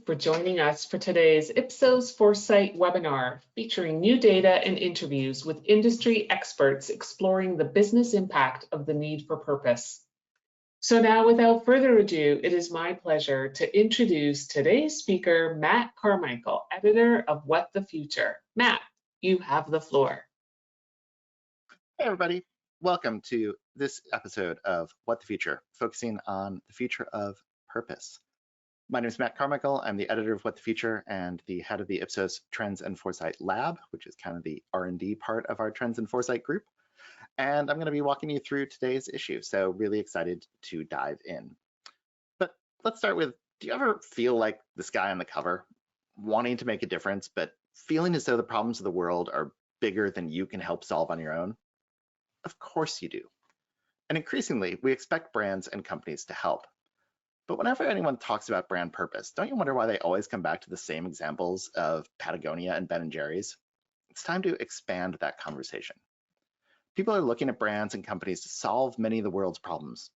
for joining us for today's Ipsos Foresight webinar, featuring new data and interviews with industry experts exploring the business impact of the need for purpose. So now, without further ado, it is my pleasure to introduce today's speaker, Matt Carmichael, editor of What the Future. Matt, you have the floor. Hey everybody, welcome to this episode of What the Future, focusing on the future of purpose. My name is Matt Carmichael. I'm the editor of What the Future and the head of the Ipsos Trends and Foresight Lab, which is kind of the R&D part of our Trends and Foresight group. And I'm going to be walking you through today's issue, so really excited to dive in. But let's start with, do you ever feel like this guy on the cover, wanting to make a difference, but feeling as though the problems of the world are bigger than you can help solve on your own? Of course you do. And increasingly, we expect brands and companies to help. But whenever anyone talks about brand purpose, don't you wonder why they always come back to the same examples of Patagonia and Ben & Jerry's? It's time to expand that conversation. People are looking at brands and companies to solve many of the world's problems.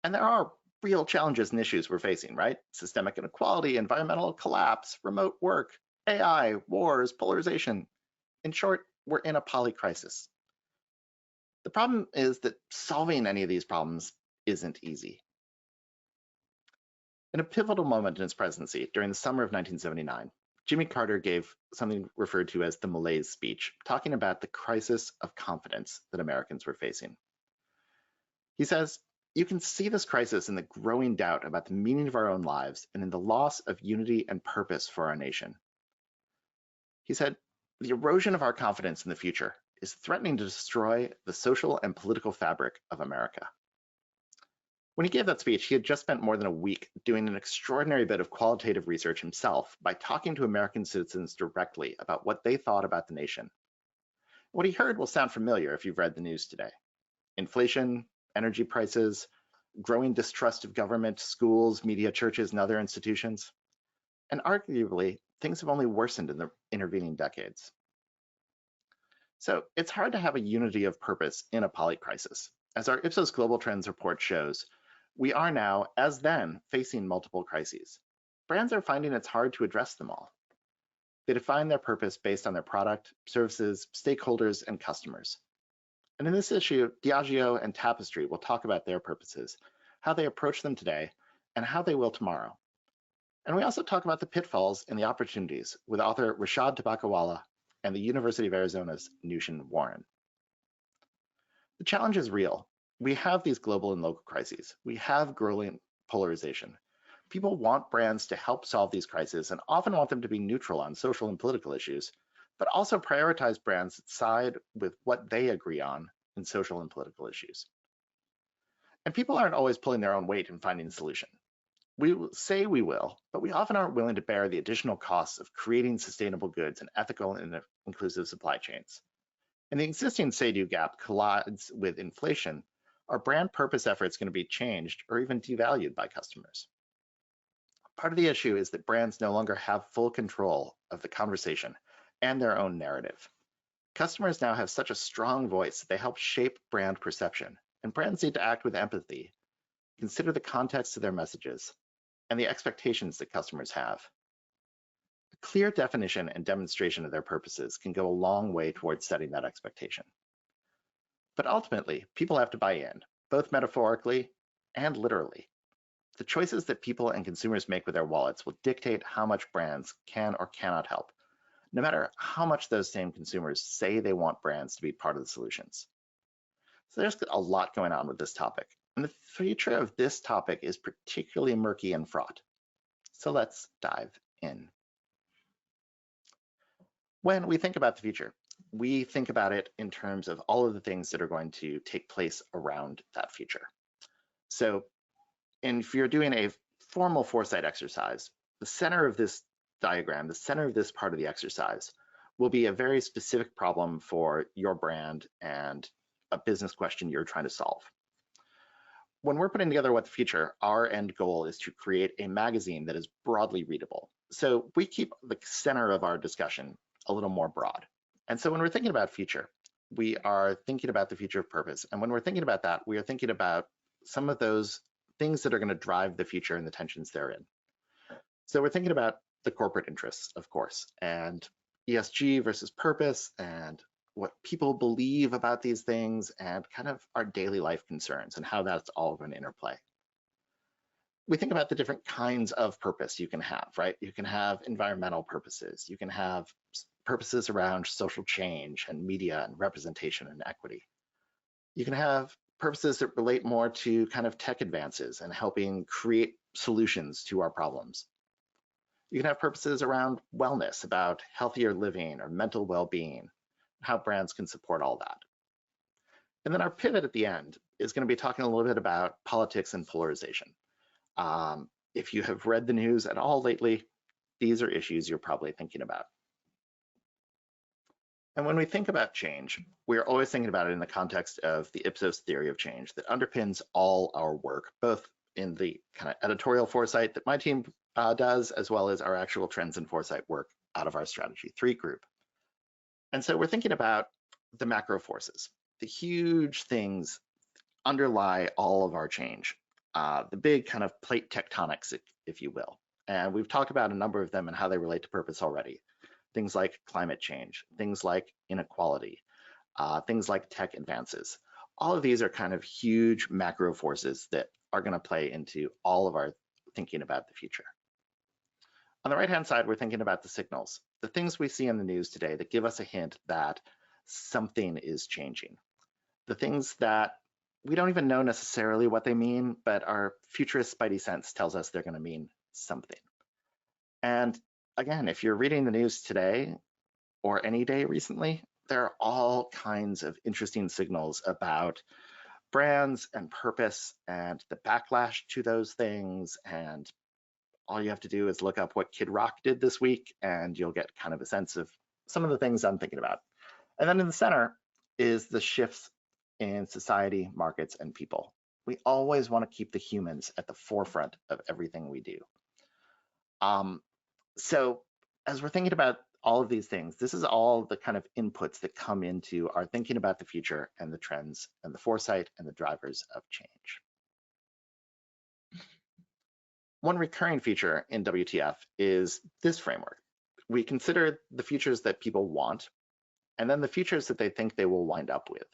And there are real challenges and issues we're facing, right? Systemic inequality, environmental collapse, remote work, AI, wars, polarization. In short, we're in a polycrisis. The problem is that solving any of these problems isn't easy. In a pivotal moment in his presidency, during the summer of 1979, Jimmy Carter gave something referred to as the malaise speech, talking about the crisis of confidence that Americans were facing. He says, "You can see this crisis in the growing doubt about the meaning of our own lives and in the loss of unity and purpose for our nation." He said, "The erosion of our confidence in the future is threatening to destroy the social and political fabric of America." When he gave that speech, he had just spent more than a week doing an extraordinary bit of qualitative research himself by talking to American citizens directly about what they thought about the nation. What he heard will sound familiar if you've read the news today. Inflation, energy prices, growing distrust of government, schools, media, churches, and other institutions. And arguably, things have only worsened in the intervening decades. So it's hard to have a unity of purpose in a polycrisis. As our Ipsos Global Trends report shows, we are now, as then, facing multiple crises. Brands are finding it's hard to address them all. They define their purpose based on their product, services, stakeholders, and customers. And in this issue, Diageo and Tapestry will talk about their purposes, how they approach them today, and how they will tomorrow. And we also talk about the pitfalls and the opportunities with author Rashad Tabakawala and the University of Arizona's Nushin Warren. The challenge is real. We have these global and local crises. We have growing polarization. People want brands to help solve these crises and often want them to be neutral on social and political issues, but also prioritize brands that side with what they agree on in social and political issues. And people aren't always pulling their own weight in finding a solution. We will say we will, but we often aren't willing to bear the additional costs of creating sustainable goods and ethical and inclusive supply chains. And the existing say-do gap collides with inflation. Are brand purpose efforts going to be changed or even devalued by customers? Part of the issue is that brands no longer have full control of the conversation and their own narrative. Customers now have such a strong voice that they help shape brand perception, and brands need to act with empathy, consider the context of their messages, and the expectations that customers have. A clear definition and demonstration of their purposes can go a long way towards setting that expectation. But ultimately, people have to buy in, both metaphorically and literally. The choices that people and consumers make with their wallets will dictate how much brands can or cannot help, no matter how much those same consumers say they want brands to be part of the solutions. So there's a lot going on with this topic, and the future of this topic is particularly murky and fraught. So let's dive in. When we think about the future, we think about it in terms of all of the things that are going to take place around that future. So if you're doing a formal foresight exercise, the center of this diagram, the center of this part of the exercise, will be a very specific problem for your brand and a business question you're trying to solve. When we're putting together What the Future, our end goal is to create a magazine that is broadly readable. So we keep the center of our discussion a little more broad. And so when we're thinking about future, we are thinking about the future of purpose. And when we're thinking about that, we are thinking about some of those things that are going to drive the future and the tensions therein. So we're thinking about the corporate interests, of course, and ESG versus purpose, and what people believe about these things, and kind of our daily life concerns and how that's all going to interplay. We think about the different kinds of purpose you can have, right? You can have environmental purposes. You can have purposes around social change and media and representation and equity. You can have purposes that relate more to kind of tech advances and helping create solutions to our problems. You can have purposes around wellness, about healthier living or mental well-being, how brands can support all that. And then our pivot at the end is going to be talking a little bit about politics and polarization. If you have read the news at all lately, these are issues you're probably thinking about. And when we think about change, we're always thinking about it in the context of the Ipsos theory of change that underpins all our work, both in the kind of editorial foresight that my team does, as well as our actual trends and foresight work out of our Strategy 3 group. And so we're thinking about the macro forces, the huge things underlie all of our change, the big kind of plate tectonics, if you will. And we've talked about a number of them and how they relate to purpose already. Things like climate change, things like inequality, things like tech advances. All of these are kind of huge macro forces that are going to play into all of our thinking about the future. On the right-hand side, we're thinking about the signals, the things we see in the news today that give us a hint that something is changing. The things that we don't even know necessarily what they mean, but our futurist spidey sense tells us they're going to mean something. And again, if you're reading the news today or any day recently, there are all kinds of interesting signals about brands and purpose and the backlash to those things. And all you have to do is look up what Kid Rock did this week, and you'll get kind of a sense of some of the things I'm thinking about. And then in the center is the shifts in society, markets, and people. We always want to keep the humans at the forefront of everything we do. So as we're thinking about all of these things, this is all the kind of inputs that come into our thinking about the future and the trends and the foresight and the drivers of change. One recurring feature in WTF is this framework. We consider the futures that people want, and then the futures that they think they will wind up with.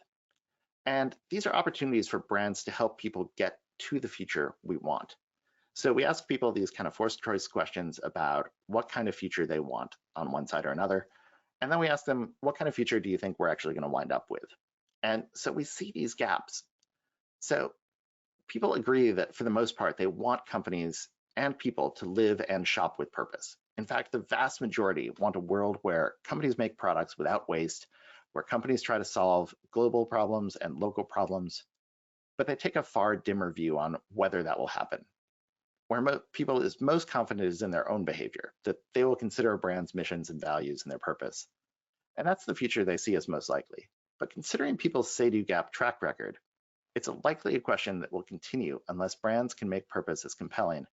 And these are opportunities for brands to help people get to the future we want. So we ask people these kind of forced choice questions about what kind of future they want on one side or another. And then we ask them, what kind of future do you think we're actually going to wind up with? And so we see these gaps. So people agree that for the most part, they want companies and people to live and shop with purpose. In fact, the vast majority want a world where companies make products without waste, where companies try to solve global problems and local problems, but they take a far dimmer view on whether that will happen. Where people is most confident is in their own behavior, that they will consider a brand's missions and values and their purpose. And that's the future they see as most likely. But considering people's say-do gap track record, it's a likely question that will continue unless brands can make purpose as compelling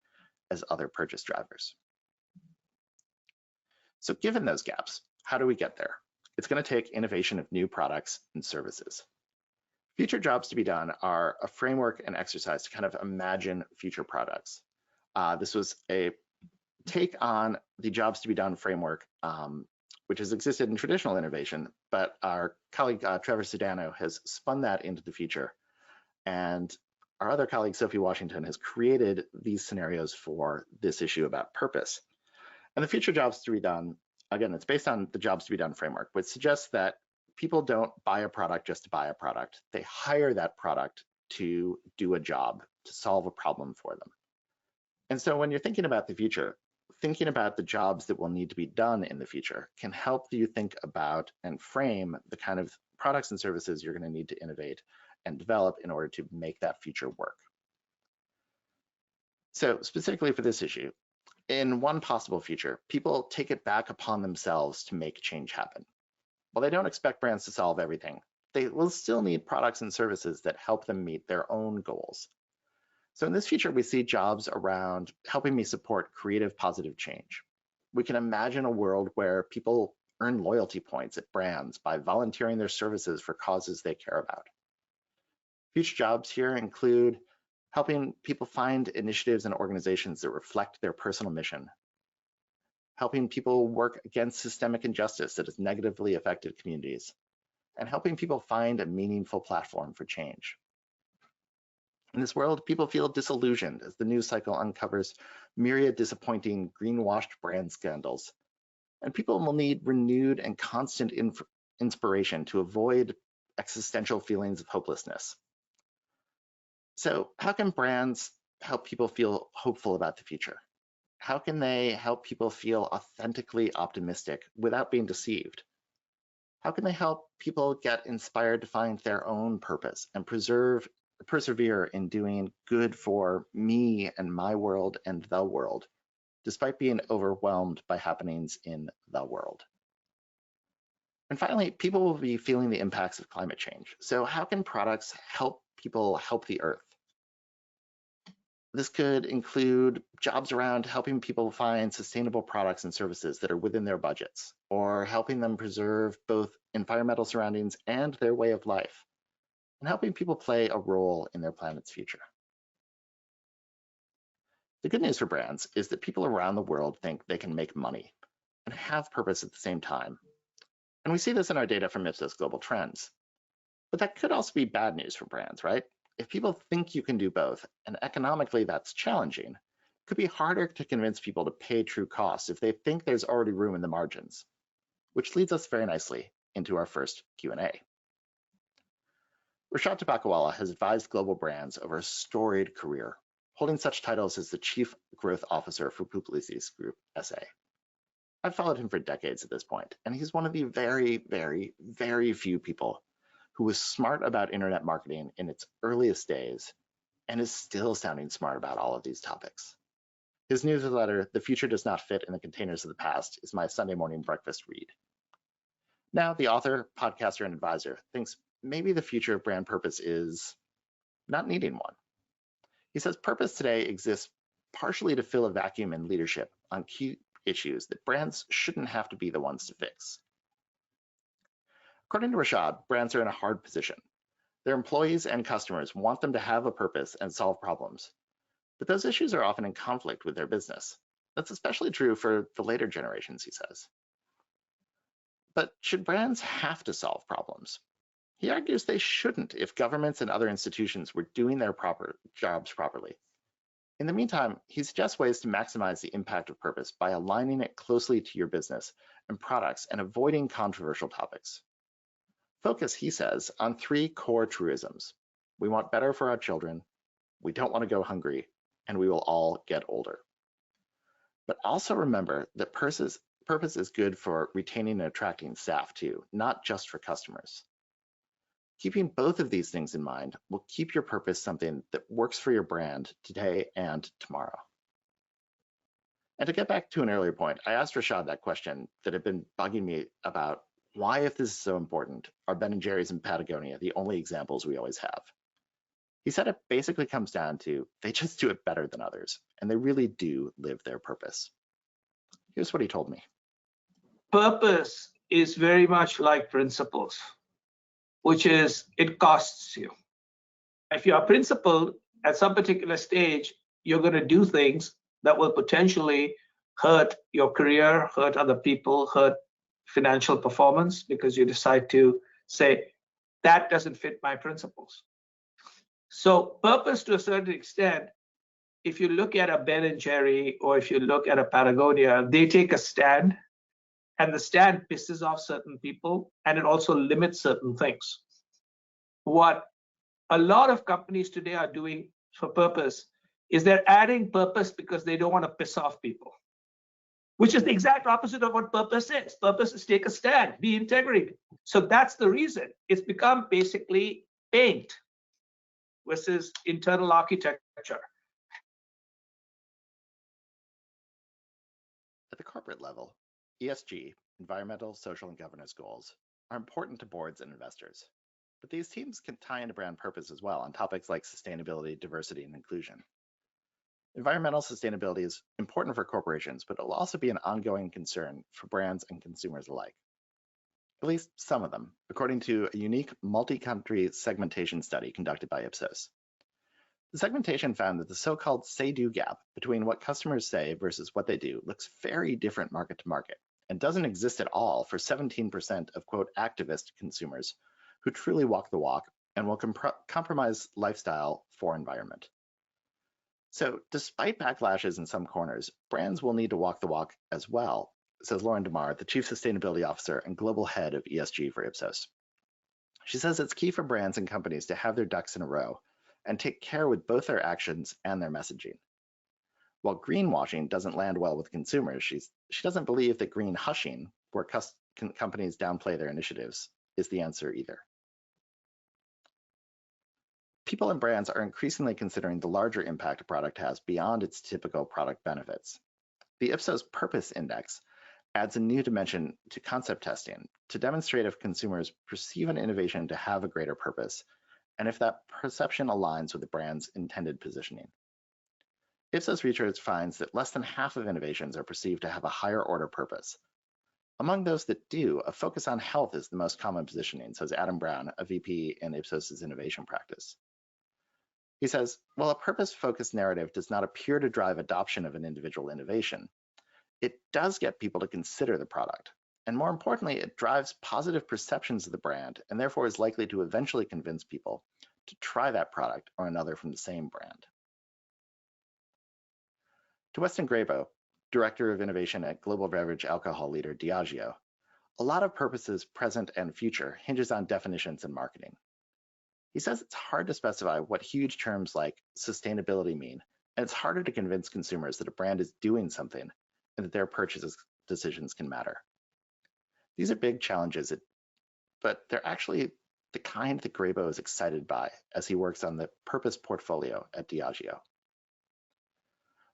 as other purchase drivers. So given those gaps, how do we get there? It's going to take innovation of new products and services. Future jobs to be done are a framework and exercise to kind of imagine future products. This was a take on the jobs to be done framework, which has existed in traditional innovation, but our colleague Trevor Sedano has spun that into the future. And our other colleague, Sophie Washington, has created these scenarios for this issue about purpose. And the future jobs to be done, again, it's based on the jobs to be done framework, which suggests that people don't buy a product just to buy a product. They hire that product to do a job, to solve a problem for them. And so when you're thinking about the future, thinking about the jobs that will need to be done in the future can help you think about and frame the kind of products and services you're going to need to innovate and develop in order to make that future work. So specifically for this issue, in one possible future, people take it back upon themselves to make change happen. While they don't expect brands to solve everything, they will still need products and services that help them meet their own goals. So in this future, we see jobs around helping me support creative, positive change. We can imagine a world where people earn loyalty points at brands by volunteering their services for causes they care about. Future jobs here include helping people find initiatives and organizations that reflect their personal mission helping people work against systemic injustice that has negatively affected communities, and helping people find a meaningful platform for change. In this world, people feel disillusioned as the news cycle uncovers myriad disappointing greenwashed brand scandals, and people will need renewed and constant inspiration to avoid existential feelings of hopelessness. So how can brands help people feel hopeful about the future? How can they help people feel authentically optimistic without being deceived? How can they help people get inspired to find their own purpose and persevere in doing good for me and my world and the world, despite being overwhelmed by happenings in the world? And finally, people will be feeling the impacts of climate change. So how can products help people help the Earth? This could include jobs around helping people find sustainable products and services that are within their budgets, or helping them preserve both environmental surroundings and their way of life, and helping people play a role in their planet's future. The good news for brands is that people around the world think they can make money and have purpose at the same time. And we see this in our data from Ipsos Global Trends. But that could also be bad news for brands, right? If people think you can do both, and economically that's challenging, it could be harder to convince people to pay true costs if they think there's already room in the margins, which leads us very nicely into our first Q&A. Rashad Tabakawala has advised global brands over a storied career, holding such titles as the Chief Growth Officer for Publicis Group SA. I've followed him for decades at this point, and he's one of the very, very, very few people who was smart about internet marketing in its earliest days and is still sounding smart about all of these topics. His newsletter, The Future Does Not Fit in the Containers of the Past, is my Sunday morning breakfast read. Now, the author, podcaster, and advisor thinks maybe the future of brand purpose is not needing one. He says purpose today exists partially to fill a vacuum in leadership on key issues that brands shouldn't have to be the ones to fix. According to Rashad, brands are in a hard position. Their employees and customers want them to have a purpose and solve problems, but those issues are often in conflict with their business. That's especially true for the later generations, he says. But should brands have to solve problems? He argues they shouldn't if governments and other institutions were doing their jobs properly. In the meantime, he suggests ways to maximize the impact of purpose by aligning it closely to your business and products and avoiding controversial topics. Focus, he says, on three core truisms. We want better for our children, we don't want to go hungry, and we will all get older. But also remember that purpose is good for retaining and attracting staff too, not just for customers. Keeping both of these things in mind will keep your purpose something that works for your brand today and tomorrow. And to get back to an earlier point, I asked Rashad that question that had been bugging me about why, if this is so important, are Ben & Jerry's and Patagonia the only examples we always have? He said it basically comes down to they just do it better than others, and they really do live their purpose. Here's what he told me. Purpose is very much like principles, which is it costs you. If you are principled at some particular stage, you're going to do things that will potentially hurt your career, hurt other people, hurt financial performance, because you decide to say, that doesn't fit my principles. So purpose, to a certain extent, if you look at a Ben & Jerry or if you look at a Patagonia, they take a stand, and the stand pisses off certain people, and it also limits certain things. What a lot of companies today are doing for purpose is they're adding purpose because they don't want to piss off people, which is the exact opposite of what purpose is. Purpose is take a stand, be integrity. So that's the reason. It's become basically paint versus internal architecture. At the corporate level, ESG, environmental, social, and governance goals, are important to boards and investors. But these teams can tie into brand purpose as well on topics like sustainability, diversity, and inclusion. Environmental sustainability is important for corporations, but it will also be an ongoing concern for brands and consumers alike. At least some of them, according to a unique multi-country segmentation study conducted by Ipsos. The segmentation found that the so-called say-do gap between what customers say versus what they do looks very different market to market and doesn't exist at all for 17% of quote activist consumers who truly walk the walk and will compromise lifestyle for environment. So despite backlashes in some corners, brands will need to walk the walk as well, says Lauren DeMar, the Chief Sustainability Officer and Global Head of ESG for Ipsos. She says it's key for brands and companies to have their ducks in a row and take care with both their actions and their messaging. While greenwashing doesn't land well with consumers, she doesn't believe that green hushing, where companies downplay their initiatives, is the answer either. People and brands are increasingly considering the larger impact a product has beyond its typical product benefits. The Ipsos Purpose Index adds a new dimension to concept testing to demonstrate if consumers perceive an innovation to have a greater purpose, and if that perception aligns with the brand's intended positioning. Ipsos research finds that less than half of innovations are perceived to have a higher order purpose. Among those that do, a focus on health is the most common positioning, says Adam Brown, a VP in Ipsos's innovation practice. He says, while a purpose-focused narrative does not appear to drive adoption of an individual innovation, it does get people to consider the product. And more importantly, it drives positive perceptions of the brand and therefore is likely to eventually convince people to try that product or another from the same brand. To Weston Grabo, Director of Innovation at global beverage alcohol leader Diageo, a lot of purposes, present and future, hinges on definitions and marketing. He says it's hard to specify what huge terms like sustainability mean, and it's harder to convince consumers that a brand is doing something and that their purchase decisions can matter. These are big challenges, but they're actually the kind that Grabo is excited by as he works on the purpose portfolio at Diageo.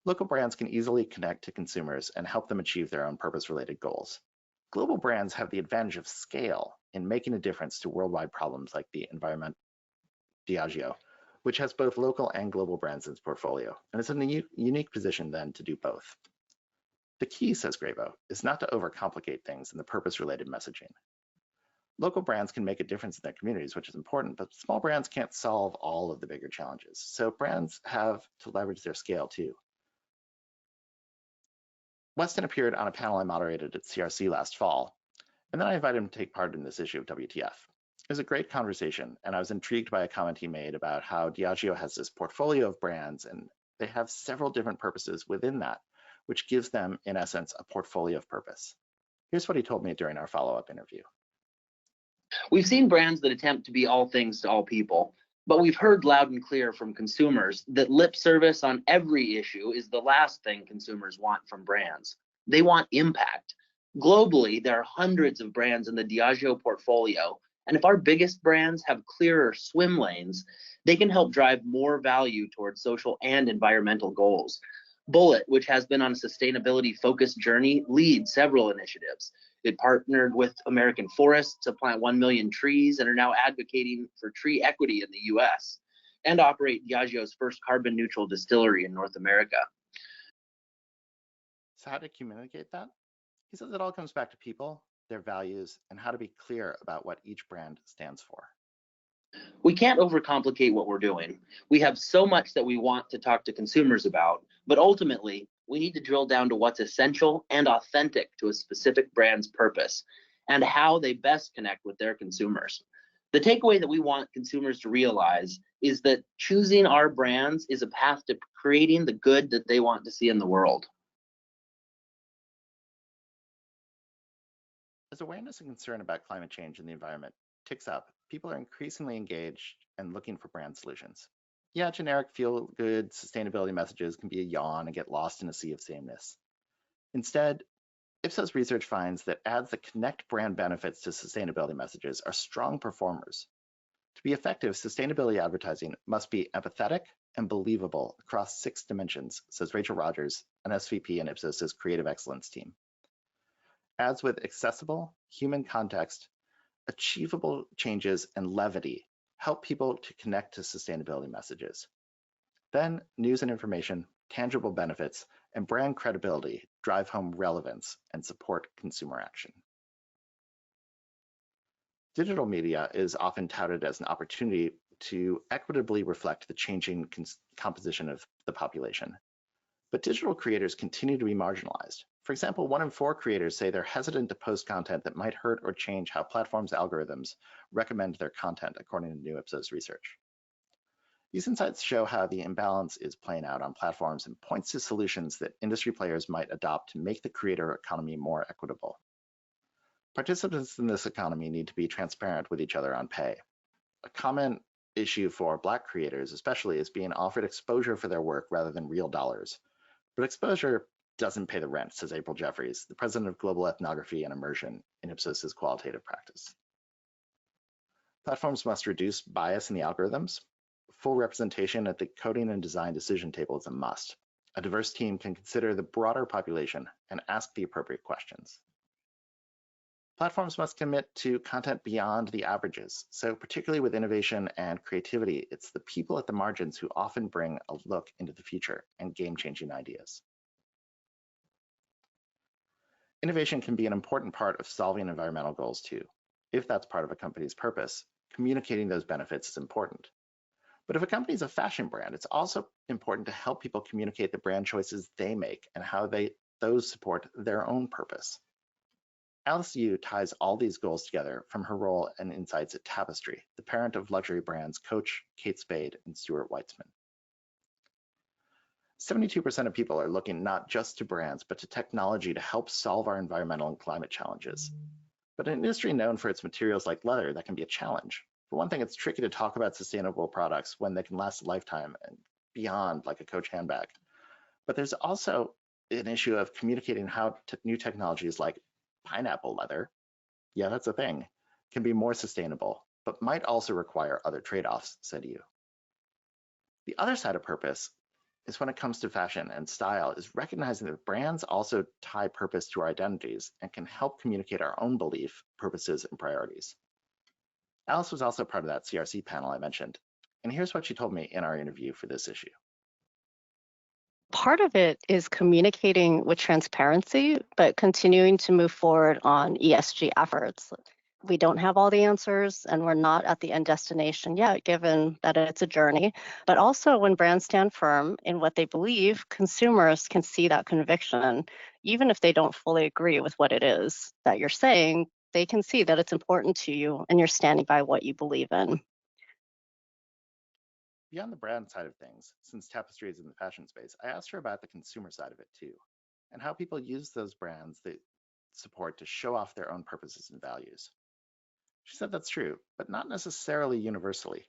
Local brands can easily connect to consumers and help them achieve their own purpose-related goals. Global brands have the advantage of scale in making a difference to worldwide problems like the environment. Diageo, which has both local and global brands in its portfolio, and it's in a unique position then to do both. The key, says Grabo, is not to overcomplicate things in the purpose-related messaging. Local brands can make a difference in their communities, which is important, but small brands can't solve all of the bigger challenges, so brands have to leverage their scale too. Weston appeared on a panel I moderated at CRC last fall, and then I invited him to take part in this issue of WTF. It was a great conversation, and I was intrigued by a comment he made about how Diageo has this portfolio of brands, and they have several different purposes within that, which gives them, in essence, a portfolio of purpose. Here's what he told me during our follow-up interview. We've seen brands that attempt to be all things to all people, but we've heard loud and clear from consumers that lip service on every issue is the last thing consumers want from brands. They want impact. Globally, there are hundreds of brands in the Diageo portfolio, and if our biggest brands have clearer swim lanes, they can help drive more value towards social and environmental goals. Bullet, which has been on a sustainability-focused journey, leads several initiatives. It partnered with American Forests to plant 1 million trees and are now advocating for tree equity in the US, and operate Diageo's first carbon-neutral distillery in North America. So how to communicate that? He says it all comes back to people, their values, and how to be clear about what each brand stands for. We can't overcomplicate what we're doing. We have so much that we want to talk to consumers about, but ultimately, we need to drill down to what's essential and authentic to a specific brand's purpose and how they best connect with their consumers. The takeaway that we want consumers to realize is that choosing our brands is a path to creating the good that they want to see in the world. As awareness and concern about climate change and the environment ticks up, people are increasingly engaged and looking for brand solutions. Yeah, generic feel-good sustainability messages can be a yawn and get lost in a sea of sameness. Instead, Ipsos research finds that ads that connect brand benefits to sustainability messages are strong performers. To be effective, sustainability advertising must be empathetic and believable across 6 dimensions, says Rachel Rogers, an SVP in Ipsos's Creative Excellence team. Ads with accessible, human context, achievable changes, and levity help people to connect to sustainability messages. Then news and information, tangible benefits, and brand credibility drive home relevance and support consumer action. Digital media is often touted as an opportunity to equitably reflect the changing composition of the population. But digital creators continue to be marginalized. For example, 1 in 4 creators say they're hesitant to post content that might hurt or change how platforms' algorithms recommend their content, according to new Ipsos research. These insights show how the imbalance is playing out on platforms and points to solutions that industry players might adopt to make the creator economy more equitable. Participants in this economy need to be transparent with each other on pay. A common issue for Black creators especially is being offered exposure for their work rather than real dollars. But exposure doesn't pay the rent, says April Jeffries, the president of Global Ethnography and Immersion in Ipsos's qualitative practice. Platforms must reduce bias in the algorithms. Full representation at the coding and design decision table is a must. A diverse team can consider the broader population and ask the appropriate questions. Platforms must commit to content beyond the averages. So particularly with innovation and creativity, it's the people at the margins who often bring a look into the future and game-changing ideas. Innovation can be an important part of solving environmental goals too. If that's part of a company's purpose, communicating those benefits is important. But if a company is a fashion brand, it's also important to help people communicate the brand choices they make and how those support their own purpose. Alice Yu ties all these goals together from her role and insights at Tapestry, the parent of luxury brands Coach, Kate Spade, and Stuart Weitzman. 72% of people are looking not just to brands, but to technology to help solve our environmental and climate challenges. But an industry known for its materials like leather, that can be a challenge. For one thing, it's tricky to talk about sustainable products when they can last a lifetime and beyond, like a Coach handbag. But there's also an issue of communicating how new technologies like pineapple leather, yeah, that's a thing, can be more sustainable, but might also require other trade-offs, said Yu. The other side of purpose is when it comes to fashion and style is recognizing that brands also tie purpose to our identities and can help communicate our own belief, purposes, and priorities. Alice was also part of that CRC panel I mentioned, and here's what she told me in our interview for this issue. Part of it is communicating with transparency, but continuing to move forward on ESG efforts. We don't have all the answers and we're not at the end destination yet, given that it's a journey. But also when brands stand firm in what they believe, consumers can see that conviction. Even if they don't fully agree with what it is that you're saying, they can see that it's important to you and you're standing by what you believe in. Beyond the brand side of things, since Tapestry is in the fashion space, I asked her about the consumer side of it too, and how people use those brands they support to show off their own purposes and values. She said that's true, but not necessarily universally.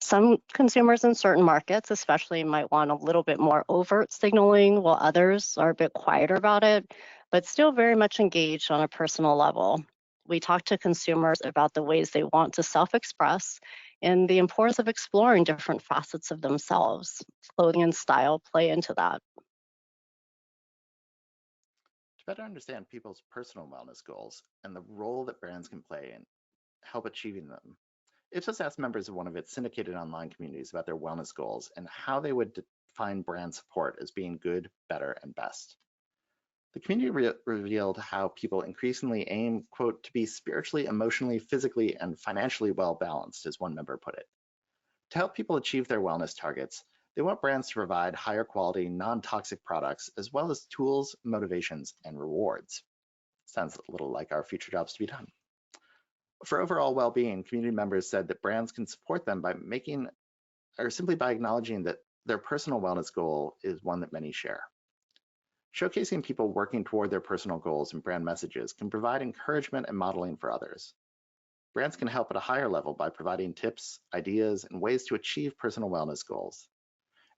Some consumers in certain markets especially might want a little bit more overt signaling, while others are a bit quieter about it, but still very much engaged on a personal level. We talk to consumers about the ways they want to self-express and the importance of exploring different facets of themselves. Clothing and style play into that. To better understand people's personal wellness goals and the role that brands can play in help achieving them, Ipsos asked members of one of its syndicated online communities about their wellness goals and how they would define brand support as being good, better, and best. The community revealed how people increasingly aim, quote, to be spiritually, emotionally, physically, and financially well balanced, as one member put it. To help people achieve their wellness targets, they want brands to provide higher quality, non-toxic products, as well as tools, motivations, and rewards. Sounds a little like our future jobs to be done. For overall well-being, community members said that brands can support them by simply by acknowledging that their personal wellness goal is one that many share. Showcasing people working toward their personal goals and brand messages can provide encouragement and modeling for others. Brands can help at a higher level by providing tips, ideas, and ways to achieve personal wellness goals,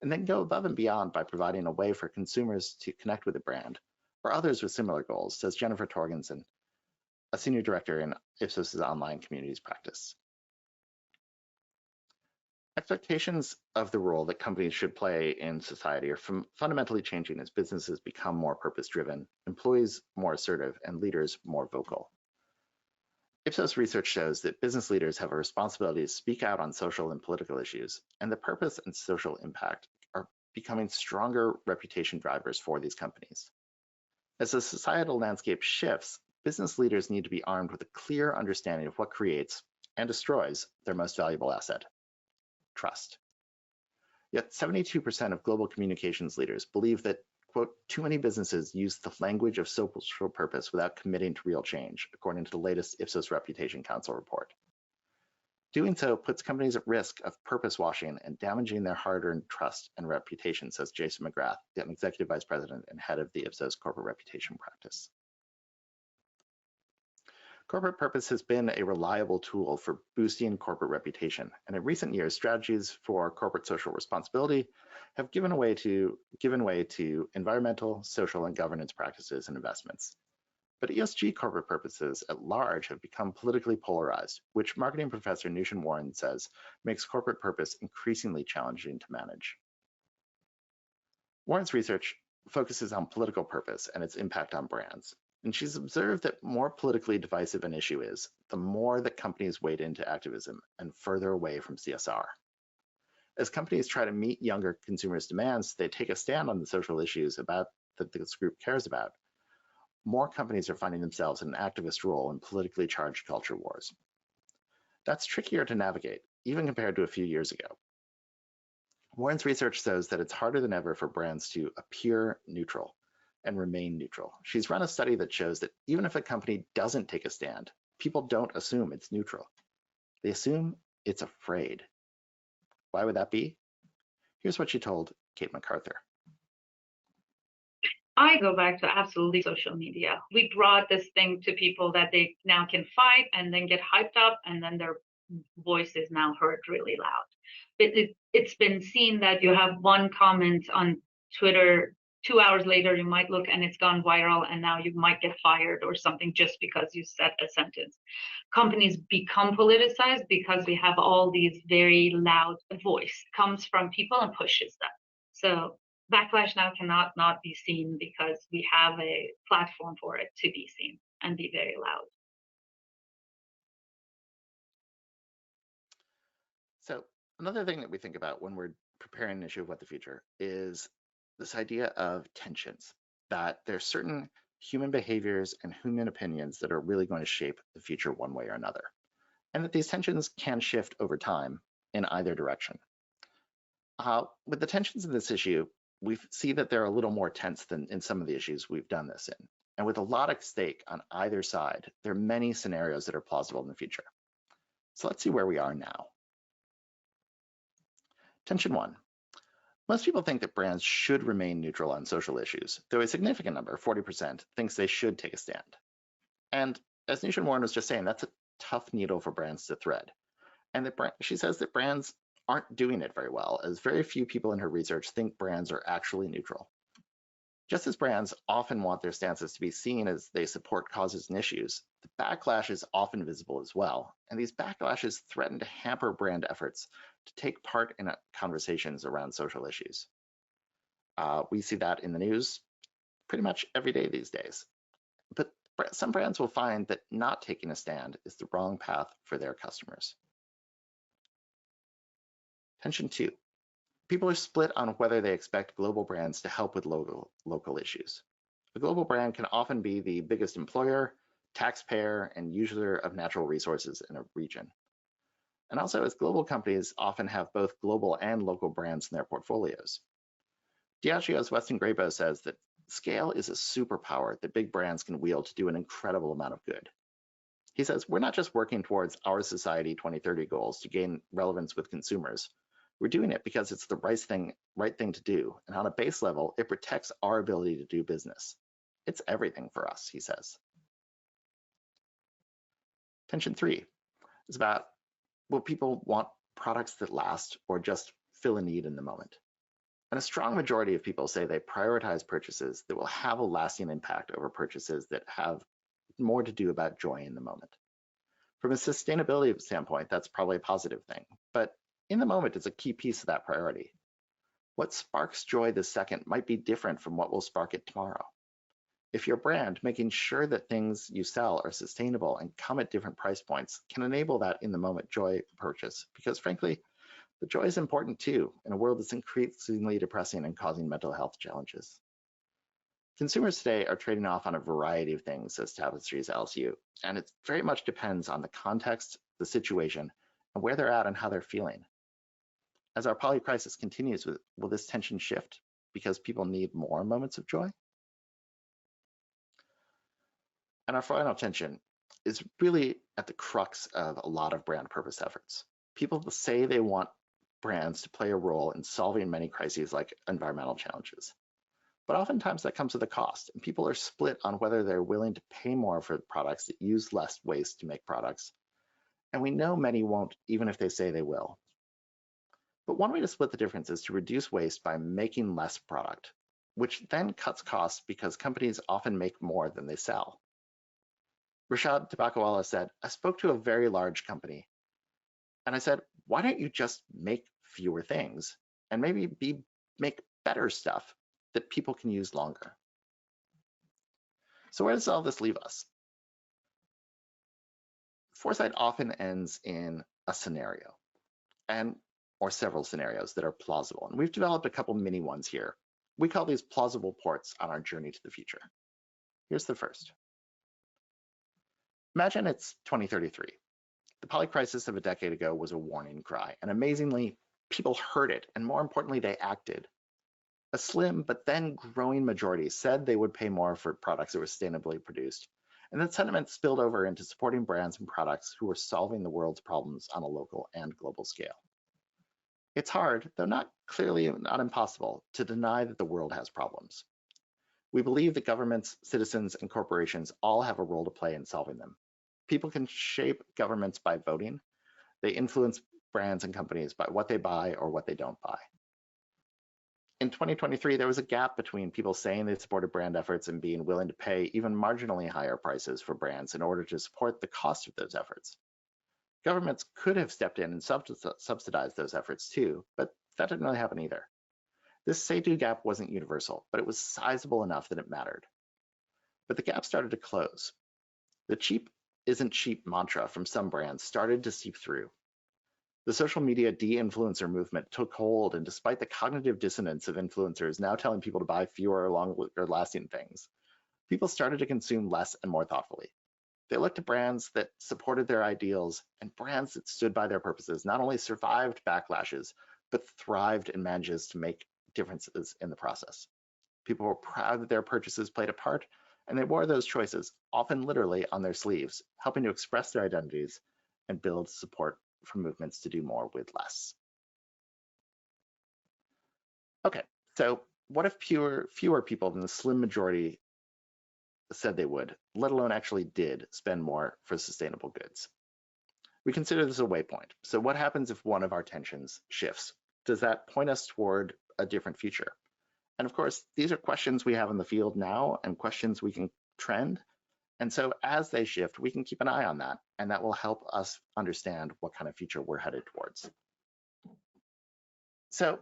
and then go above and beyond by providing a way for consumers to connect with the brand or others with similar goals, says Jennifer Torgensen, a senior director in Ipsos's online communities practice. Expectations of the role that companies should play in society are fundamentally changing as businesses become more purpose-driven, employees more assertive, and leaders more vocal. Ipsos research shows that business leaders have a responsibility to speak out on social and political issues, and the purpose and social impact are becoming stronger reputation drivers for these companies. As the societal landscape shifts, business leaders need to be armed with a clear understanding of what creates and destroys their most valuable asset, trust. Yet 72% of global communications leaders believe that, quote, too many businesses use the language of social purpose without committing to real change, according to the latest Ipsos Reputation Council report. Doing so puts companies at risk of purpose washing and damaging their hard-earned trust and reputation, says Jason McGrath, the Executive Vice President and head of the Ipsos Corporate Reputation Practice. Corporate purpose has been a reliable tool for boosting corporate reputation, and in recent years, strategies for corporate social responsibility have given way to environmental, social, and governance practices and investments. But ESG corporate purposes at large have become politically polarized, which marketing professor Nushin Warren says makes corporate purpose increasingly challenging to manage. Warren's research focuses on political purpose and its impact on brands. And she's observed that more politically divisive an issue is, the more that companies wade into activism and further away from CSR. As companies try to meet younger consumers' demands, they take a stand on the social issues that this group cares about. More companies are finding themselves in an activist role in politically charged culture wars. That's trickier to navigate, even compared to a few years ago. Warren's research shows that it's harder than ever for brands to appear neutral and remain neutral. She's run a study that shows that even if a company doesn't take a stand, people don't assume it's neutral. They assume it's afraid. Why would that be? Here's what she told Kate MacArthur. I go back to absolutely social media. We brought this thing to people that they now can fight and then get hyped up, and then their voice is now heard really loud. It's been seen that you have one comment on Twitter, 2 hours later you might look and it's gone viral, and now you might get fired or something just because you said a sentence. Companies become politicized because we have all these very loud voice comes from people and pushes them. So backlash now cannot not be seen because we have a platform for it to be seen and be very loud. So another thing that we think about when we're preparing an issue of What the Future is this idea of tensions, that there's certain human behaviors and human opinions that are really going to shape the future one way or another, and that these tensions can shift over time in either direction. With the tensions in this issue, we see that they're a little more tense than in some of the issues we've done this in. And with a lot at stake on either side, there are many scenarios that are plausible in the future. So let's see where we are now. Tension 1. Most people think that brands should remain neutral on social issues, though a significant number, 40%, thinks they should take a stand. And as Nushin Warren was just saying, that's a tough needle for brands to thread. And she says that brands aren't doing it very well, as very few people in her research think brands are actually neutral. Just as brands often want their stances to be seen as they support causes and issues, the backlash is often visible as well, and these backlashes threaten to hamper brand efforts to take part in conversations around social issues. We see that in the news pretty much every day these days. But some brands will find that not taking a stand is the wrong path for their customers. Tension 2. People are split on whether they expect global brands to help with local issues. A global brand can often be the biggest employer, taxpayer, and user of natural resources in a region. And also, as global companies often have both global and local brands in their portfolios. Diageo's Weston Graybo says that scale is a superpower that big brands can wield to do an incredible amount of good. He says, we're not just working towards our Society 2030 goals to gain relevance with consumers. We're doing it because it's the right thing to do, and on a base level, it protects our ability to do business. It's everything for us, he says. Tension 3 is about, will people want products that last or just fill a need in the moment? And a strong majority of people say they prioritize purchases that will have a lasting impact over purchases that have more to do about joy in the moment. From a sustainability standpoint, that's probably a positive thing, but in the moment, it's a key piece of that priority. What sparks joy this second might be different from what will spark it tomorrow. If your brand, making sure that things you sell are sustainable and come at different price points, can enable that in the moment joy purchase, because frankly, the joy is important too in a world that's increasingly depressing and causing mental health challenges. Consumers today are trading off on a variety of things, says Tapestry's LSU, and it very much depends on the context, the situation, and where they're at and how they're feeling. As our poly crisis continues, will this tension shift because people need more moments of joy? And our final tension is really at the crux of a lot of brand purpose efforts. People say they want brands to play a role in solving many crises like environmental challenges. But oftentimes that comes with a cost, and people are split on whether they're willing to pay more for products that use less waste to make products. And we know many won't, even if they say they will. But one way to split the difference is to reduce waste by making less product, which then cuts costs because companies often make more than they sell. Rashad Tabakawala said, I spoke to a very large company, and I said, why don't you just make fewer things and maybe make better stuff that people can use longer? So where does all this leave us? Foresight often ends in a scenario or several scenarios that are plausible. And we've developed a couple mini ones here. We call these plausible ports on our journey to the future. Here's the first. Imagine it's 2033. The poly crisis of a decade ago was a warning cry, and amazingly, people heard it, and more importantly, they acted. A slim but then growing majority said they would pay more for products that were sustainably produced, and that sentiment spilled over into supporting brands and products who were solving the world's problems on a local and global scale. It's hard, though not clearly not impossible, to deny that the world has problems. We believe that governments, citizens, and corporations all have a role to play in solving them. People can shape governments by voting. They influence brands and companies by what they buy or what they don't buy. In 2023, there was a gap between people saying they supported brand efforts and being willing to pay even marginally higher prices for brands in order to support the cost of those efforts. Governments could have stepped in and subsidized those efforts too, but that didn't really happen either. This say-do gap wasn't universal, but it was sizable enough that it mattered. But the gap started to close. The cheap isn't cheap mantra from some brands started to seep through. The social media de-influencer movement took hold, and despite the cognitive dissonance of influencers now telling people to buy fewer or longer lasting things, people started to consume less and more thoughtfully. They looked to brands that supported their ideals, and brands that stood by their purposes not only survived backlashes, but thrived and managed to make differences in the process. People were proud that their purchases played a part, and they wore those choices, often literally on their sleeves, helping to express their identities and build support for movements to do more with less. Okay, so what if fewer people than the slim majority said they would, let alone actually did spend more for sustainable goods? We consider this a waypoint. So what happens if one of our tensions shifts? Does that point us toward a different future? And of course, these are questions we have in the field now and questions we can trend. And so as they shift, we can keep an eye on that, and that will help us understand what kind of future we're headed towards. So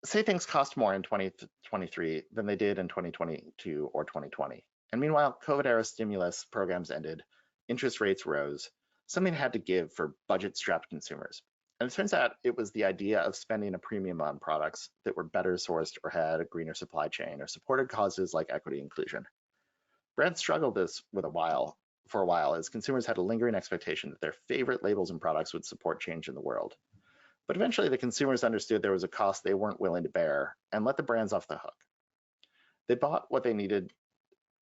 say things cost more in 2023 than they did in 2022 or 2020. And meanwhile, COVID-era stimulus programs ended, interest rates rose, something had to give for budget-strapped consumers. And it turns out it was the idea of spending a premium on products that were better sourced or had a greener supply chain or supported causes like equity inclusion. Brands struggled for a while as consumers had a lingering expectation that their favorite labels and products would support change in the world. But eventually the consumers understood there was a cost they weren't willing to bear and let the brands off the hook. They bought what they needed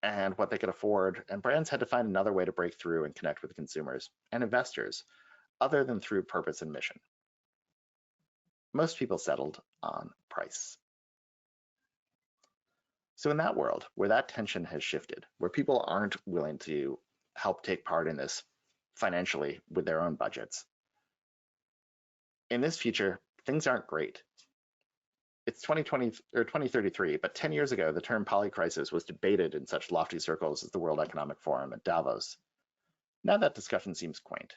and what they could afford, and brands had to find another way to break through and connect with consumers and investors other than through purpose and mission. Most people settled on price. So in that world, where that tension has shifted, where people aren't willing to help take part in this financially with their own budgets, in this future, things aren't great. It's 2020 or 2033, but 10 years ago, the term polycrisis was debated in such lofty circles as the World Economic Forum at Davos. Now that discussion seems quaint.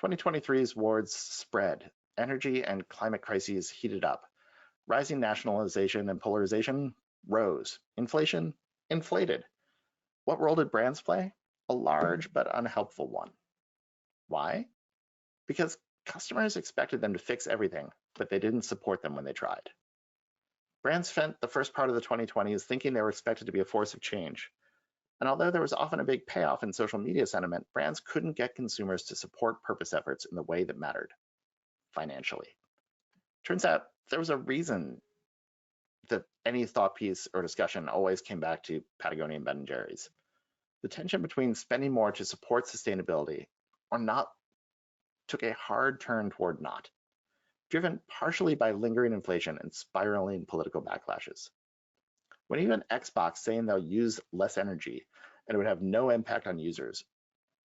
2023's wars spread, energy and climate crises heated up, rising nationalization and polarization rose, inflation inflated. What role did brands play? A large but unhelpful one. Why? Because customers expected them to fix everything, but they didn't support them when they tried. Brands spent the first part of the 2020s thinking they were expected to be a force of change. And although there was often a big payoff in social media sentiment, brands couldn't get consumers to support purpose efforts in the way that mattered, financially. Turns out there was a reason that any thought piece or discussion always came back to Patagonia and Ben & Jerry's. The tension between spending more to support sustainability or not took a hard turn toward not, driven partially by lingering inflation and spiraling political backlashes. When even Xbox saying they'll use less energy and it would have no impact on users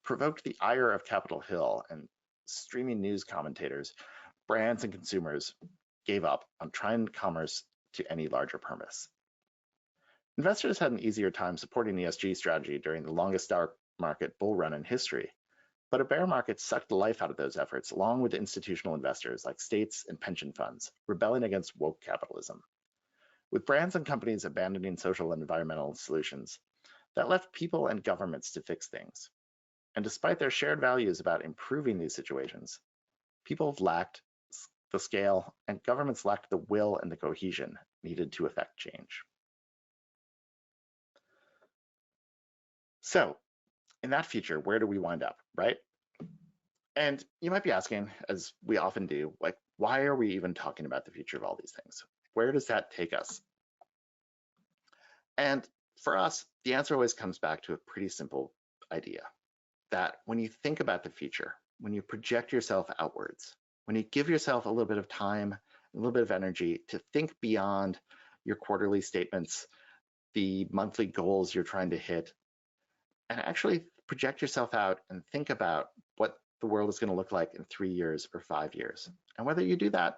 provoked the ire of Capitol Hill and streaming news commentators, brands and consumers gave up on trying commerce to any larger purpose. Investors had an easier time supporting ESG strategy during the longest stock market bull run in history, but a bear market sucked the life out of those efforts, along with institutional investors like states and pension funds, rebelling against woke capitalism. With brands and companies abandoning social and environmental solutions, that left people and governments to fix things. And despite their shared values about improving these situations, people lacked the scale and governments lacked the will and the cohesion needed to effect change. So in that future, where do we wind up, right? And you might be asking, as we often do, like, why are we even talking about the future of all these things? Where does that take us? And for us, the answer always comes back to a pretty simple idea, that when you think about the future, when you project yourself outwards, when you give yourself a little bit of time, a little bit of energy to think beyond your quarterly statements, the monthly goals you're trying to hit, and actually project yourself out and think about what the world is going to look like in 3 years or 5 years. And whether you do that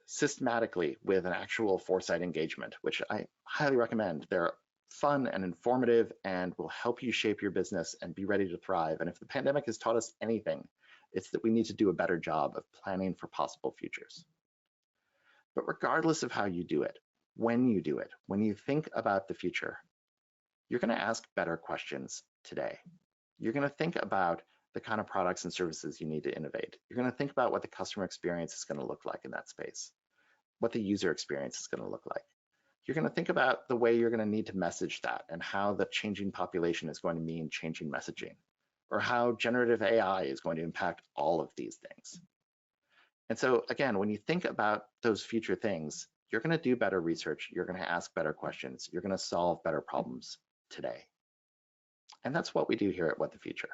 systematically with an actual foresight engagement, which I highly recommend. They're fun and informative and will help you shape your business and be ready to thrive. And if the pandemic has taught us anything, it's that we need to do a better job of planning for possible futures. But regardless of how you do it, when you think about the future, you're going to ask better questions today. You're going to think about the kind of products and services you need to innovate. You're going to think about what the customer experience is going to look like in that space, what the user experience is going to look like. You're going to think about the way you're going to need to message that and how the changing population is going to mean changing messaging, or how generative AI is going to impact all of these things. And so again, when you think about those future things, you're going to do better research, you're going to ask better questions, you're going to solve better problems today. And that's what we do here at What the Future.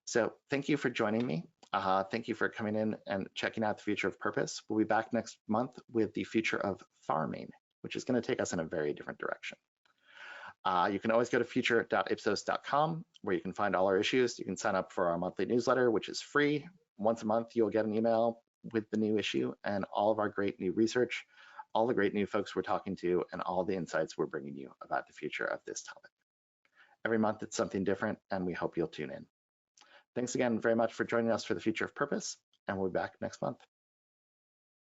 So thank you for joining me. Thank you for coming in and checking out the future of purpose. We'll be back next month with the future of farming, which is going to take us in a very different direction. You can always go to future.ipsos.com where you can find all our issues. You can sign up for our monthly newsletter, which is free. Once a month, you'll get an email with the new issue and all of our great new research, all the great new folks we're talking to, and all the insights we're bringing you about the future of this topic. Every month it's something different, and we hope you'll tune in. Thanks again very much for joining us for the Future of Purpose, and we'll be back next month.